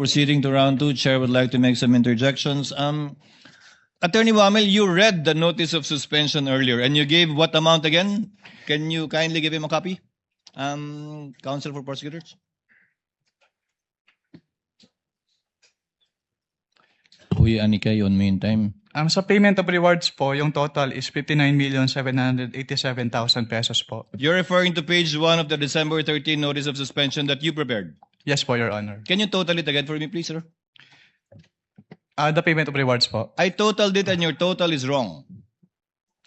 proceeding to round two, Chair would like to make some interjections. Attorney Wamel, you read the notice of suspension earlier, and you gave what amount again? Can you kindly give him a copy? Counsel for prosecutors. Uy, Anika, yun meantime. Sa payment of rewards po, yung total is 59,787,000 pesos po. You're referring to page 1 of the December 13 notice of suspension that you prepared. Yes po, Your Honor. Can you total it again for me, please, sir? The payment of rewards po. I totaled it and your total is wrong.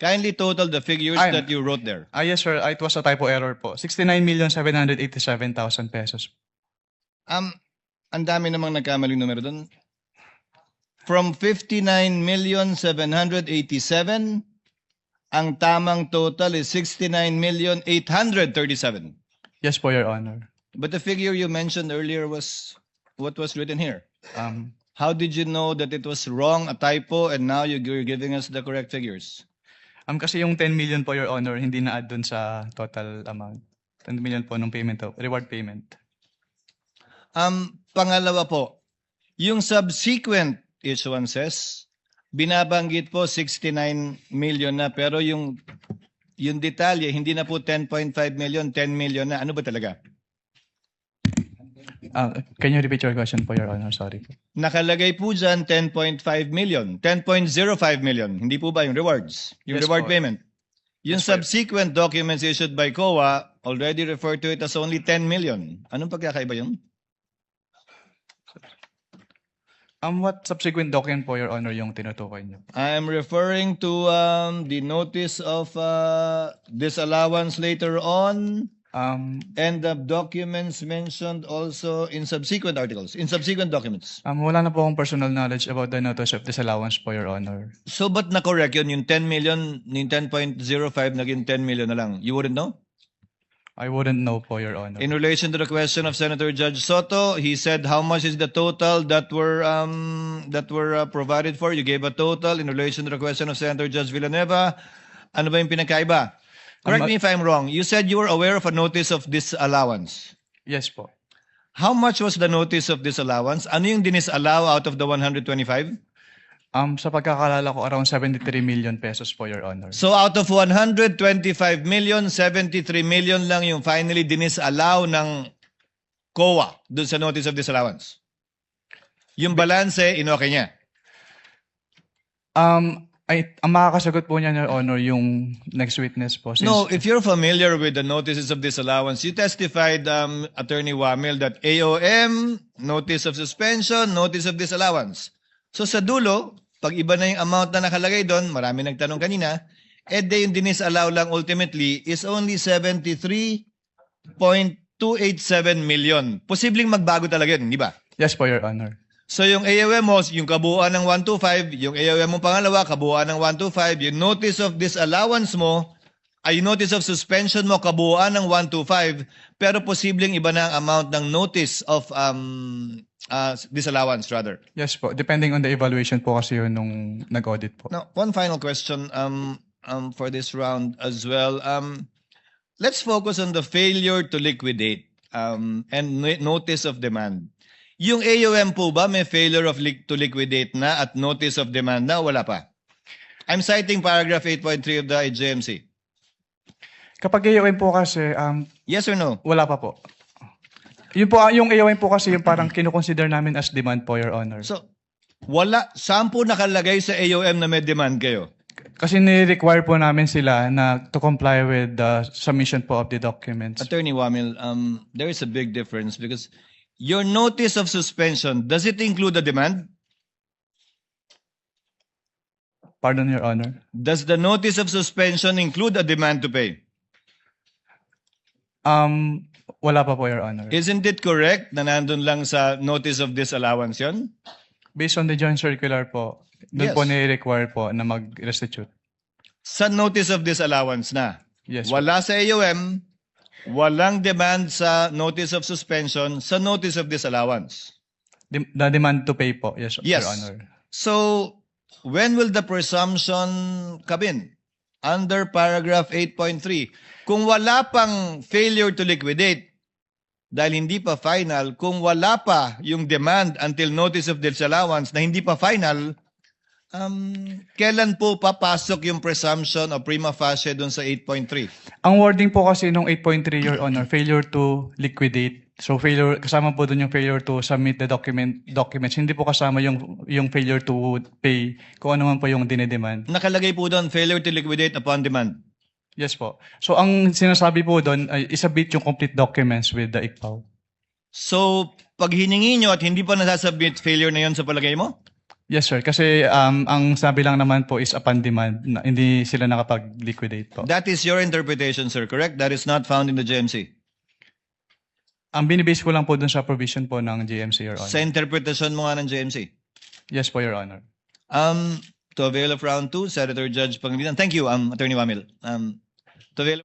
Kindly total the figures that you wrote there. Yes, sir. It was a typo error po. 69,787,000 pesos. Ang dami namang nagkamaling numero doon. From 59,787, ang tamang total is 69,837. Yes po, Your Honor. But the figure you mentioned earlier was what was written here. How did you know that it was wrong, a typo, and now you're giving us the correct figures? Kasi yung 10 million po, Your Honor, hindi na-add dun sa total amount. 10 million po nung payment, reward payment. Pangalawa po, yung subsequent issuances, binabanggit po 69 million na, pero yung detalye, hindi na po 10.5 million, 10 million na. Ano ba talaga? Can you repeat your question po, Your Honor? Sorry. Nakalagay po dyan 10.5 million, 10.05 million. Hindi po ba yung rewards? Yung Yes, reward po. payment? Yung Yes, po. subsequent documents issued by COA already refer to it as only 10 million. Anong pagkakaiba yun? What subsequent document po, Your Honor, yung tinutukoy niyo? I'm referring to the notice of disallowance later on and the documents mentioned also in subsequent articles, in subsequent documents. Wala na po akong personal knowledge about the notice of disallowance po, Your Honor. So ba't na-correct yun? Yung 10 million, yung 10.05 naging 10 million na lang. You wouldn't know? I wouldn't know po, Your Honor. In relation to the question of Senator Judge Soto, he said how much is the total that were provided for. You gave a total. In relation to the question of Senator Judge Villanueva, ano ba yung pinakaiba? Correct me if I'm wrong. You said you were aware of a notice of disallowance. Yes po. How much was the notice of disallowance? Ano yung dinisallow out of the 125? Sa pagkakalala ko, around 73 million pesos po, Your Honor. So out of 125 million, 73 million lang yung finally dinisallow ng COA dun sa notice of disallowance. Yung balance, inokay niya. Ang makakasagot po niya, Your Honor, yung next witness po. No, if you're familiar with the notices of disallowance, you testified, Attorney Wamel, that AOM, notice of suspension, notice of disallowance. So sa dulo, pag iba na yung amount na nakalagay doon, marami nagtanong kanina, yung dinisallow lang ultimately is only 73.287 million. Posibleng magbago talaga yun, di ba? Yes po, Your Honor. So yung AOM mo, yung kabuuan ng 125, yung AOM mo pangalawa, kabuuan ng 125, yung notice of disallowance mo, ay notice of suspension mo, kabuuan ng 125, pero posibleng iba na ang amount ng notice of disallowance rather. Yes po. Depending on the evaluation po kasi yun nung nag-audit po. Now, one final question for this round as well. Let's focus on the failure to liquidate and notice of demand. Yung AOM po ba may failure to liquidate na at notice of demand na? Wala pa. I'm citing paragraph 8.3 of the IJMC. Kapag AOM po kasi, Yes or no? wala pa po. Yun po, yung AOM po kasi yung parang kinukonsider namin as demand po, Your Honor. So, saan po nakalagay sa AOM na may demand kayo? Kasi ni-require po namin sila na to comply with the submission po of the documents. Attorney Wamil, there is a big difference because your notice of suspension, does it include the demand? Pardon, Your Honor. Does the notice of suspension include a demand to pay? Wala pa po, Your Honor. Isn't it correct na nandun lang sa notice of disallowance yun? Based on the joint circular po, doon Yes. po ni-require po na mag-restitute. Sa notice of disallowance na. Yes po. Wala sa AOM, walang demand sa notice of suspension, sa notice of disallowance. The demand to pay po. Yes, Yes. Your Honor. So, when will the presumption come in? Under paragraph 8.3. Kung wala pang failure to liquidate, dahil hindi pa final, kung wala pa yung demand until notice of disallowance na hindi pa final, kailan po papasok yung presumption o prima facie dun sa 8.3? Ang wording po kasi nung 8.3, Your Honor, failure to liquidate. So failure, kasama po dun yung failure to submit the documents. Hindi po kasama yung failure to pay kung ano man po yung dinedemand. Nakalagay po doon, failure to liquidate upon demand. Yes po. So ang sinasabi po doon ay isubmit yung complete documents with the ICPAO. So, pag hiningi nyo at hindi pa nasasubmit, failure na yun sa palagay mo? Yes sir, kasi ang sabi lang naman po is upon demand, na hindi sila nakapag-liquidate po. That is your interpretation, sir, correct? That is not found in the GMC. Ang binibase ko lang po dun sa provision po ng GMC, Your Honor. Sa interpretation mo nga ng GMC. Yes po, Your Honor. To avail of round 2, Senator Judge Pangilinan. Thank you, Attorney Wamil. To avail